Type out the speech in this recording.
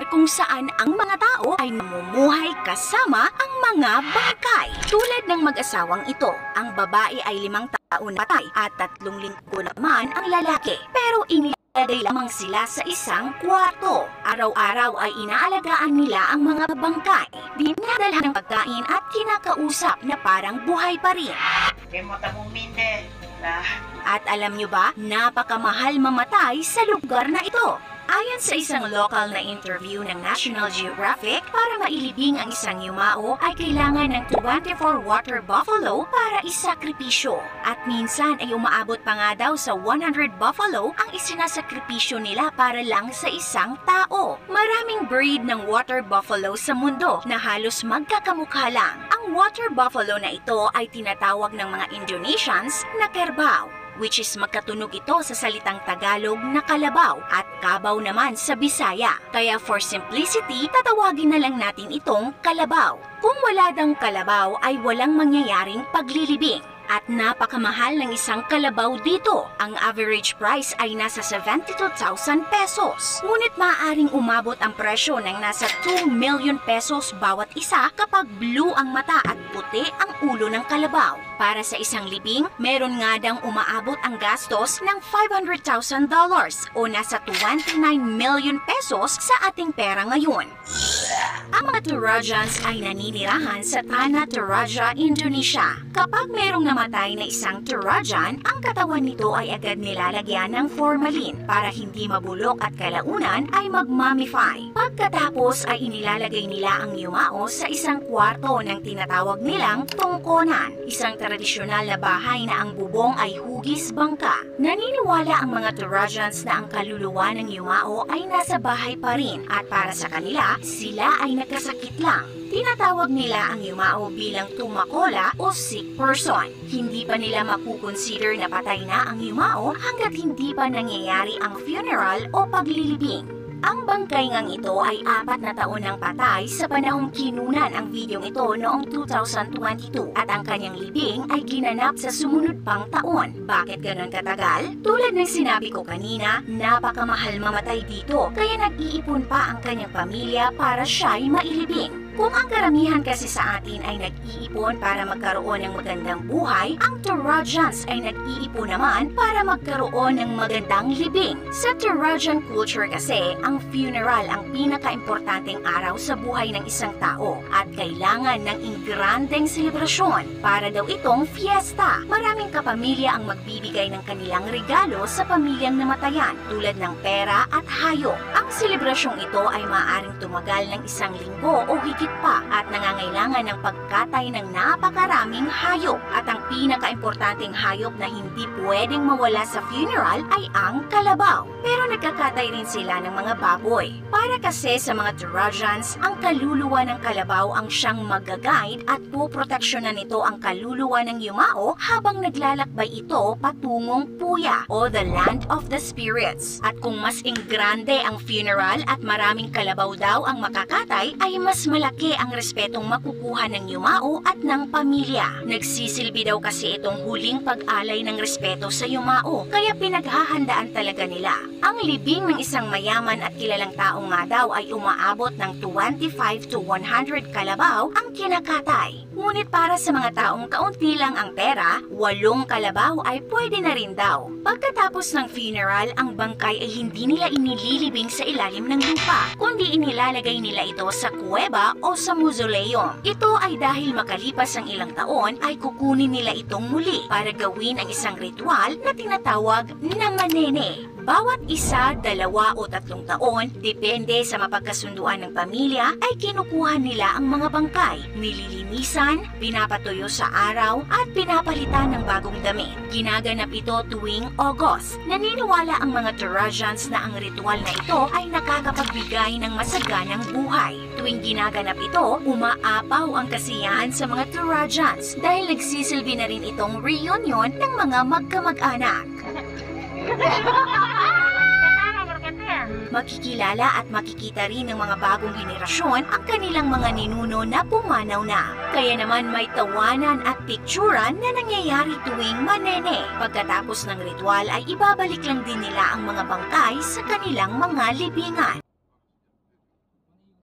kung saan ang mga tao ay namumuhay kasama ang mga bangkay. Tulad ng mag-asawang ito, ang babae ay 5 taon na patay at 3 linggo naman ang lalaki. Pero inilagay lamang sila sa isang kwarto. Araw-araw ay inaalagaan nila ang mga bangkay. Dinadalhan ng pagkain at kinakausap na parang buhay pa rin. At alam nyo ba, napakamahal mamatay sa lugar na ito. Ayon sa isang local na interview ng National Geographic, para mailibing ang isang yumao ay kailangan ng 24 water buffalo para isakripisyo. At minsan ay umaabot pa nga daw sa 100 buffalo ang isinasakripisyo nila para lang sa isang tao. Maraming breed ng water buffalo sa mundo na halos magkakamukha lang. Ang water buffalo na ito ay tinatawag ng mga Indonesians na kerbau, which is magkatunog ito sa salitang Tagalog na kalabaw at kabaw naman sa Bisaya. Kaya for simplicity, tatawagin na lang natin itong kalabaw. Kung wala daw kalabaw ay walang mangyayaring paglilibing. At napakamahal ng isang kalabaw dito. Ang average price ay nasa 72,000 pesos. Ngunit maaaring umabot ang presyo ng nasa 2 million pesos bawat isa kapag blue ang mata at puti ang ulo ng kalabaw. Para sa isang libing, meron nga dang umaabot ang gastos ng $500,000 o nasa 29 million pesos sa ating pera ngayon. Ang mga Torajans ay naninirahan sa Tanah Toraja, Indonesia. Kapag merong namatay na isang Torajan, ang katawan nito ay agad nilalagyan ng formalin para hindi mabulok at kalaunan ay mag-mummify. Pagkatapos ay inilalagay nila ang yumao sa isang kwarto ng tinatawag nilang tungkonan, isang tradisyonal na bahay na ang bubong ay hugis bangka. Naniniwala ang mga Torajans na ang kaluluwa ng yumao ay nasa bahay pa rin at para sa kanila, sila ay nagkasakit lang. Tinatawag nila ang yumao bilang tumakola o sick person. Hindi pa nila makukonsider na patay na ang yumao hanggat hindi pa nangyayari ang funeral o paglilibing. Ang bangkay ngang ito ay 4 na taon ng patay sa panahong kinunan ang videong ito noong 2022 at ang kanyang libing ay ginanap sa sumunod pang taon. Bakit ganon katagal? Tulad ng sinabi ko kanina, napakamahal mamatay dito kaya nag-iipon pa ang kanyang pamilya para siya'y mailibing. Kung ang karamihan kasi sa atin ay nag-iipon para magkaroon ng magandang buhay, ang Torajans ay nag-iipon naman para magkaroon ng magandang libing. Sa Torajan culture kasi, ang funeral ang pinaka-importanteng araw sa buhay ng isang tao at kailangan ng ingrandeng selebrasyon para daw itong fiesta. Maraming kapamilya ang magbibigay ng kanilang regalo sa pamilyang namatayan tulad ng pera at hayop. Ang selebrasyong ito ay maaaring tumagal ng 1 linggo o higit pa at nangangailangan ng pagkatay ng napakaraming hayop at ang pinaka-importanteng hayop na hindi pwedeng mawala sa funeral ay ang kalabaw. Pero nagkakatay rin sila ng mga baboy. Para kasi sa mga Torajans, ang kaluluwa ng kalabaw ang siyang mag-guide at poproteksyonan nito ang kaluluwa ng yumao habang naglalakbay ito patungong Puya o the land of the spirits. At kung mas ingrande ang funeral at maraming kalabaw daw ang makakatay, ay mas malaki ang respetong makukuha ng yumao at ng pamilya. Nagsisilbi daw kasi itong huling pag-alay ng respeto sa yumao, kaya pinaghahandaan talaga nila. Ang libing ng isang mayaman at kilalang tao nga daw ay umaabot ng 25 to 100 kalabaw ang kinakatay. Ngunit para sa mga taong kaunti lang ang pera, 8 kalabaw ay pwede na rin daw. Pagkatapos ng funeral, ang bangkay ay hindi nila inililibing sa ilalim ng lupa, kundi inilalagay nila ito sa kuweba o sa mausoleum. Ito ay dahil makalipas ang ilang taon ay kukunin nila itong muli para gawin ang isang ritual na tinatawag na manene. Bawat 1, 2 o 3 taon, depende sa mapagkasunduan ng pamilya, ay kinukuha nila ang mga bangkay, nililinisan, pinapatuyo sa araw, at pinapalitan ng bagong damit. Ginaganap ito tuwing August. Naniniwala ang mga Torajans na ang ritual na ito ay nakakapagbigay ng masaganang buhay. Tuwing ginaganap ito, umaapaw ang kasiyahan sa mga Torajans dahil nagsisilbi na rin itong reunion ng mga magkamag-anak. Makikilala at makikita rin ng mga bagong henerasyon ang kanilang mga ninuno na pumanaw na. Kaya naman may tawanan at picturan na nangyayari tuwing manene. Pagkatapos ng ritual ay ibabalik lang din nila ang mga bangkay sa kanilang mga libingan.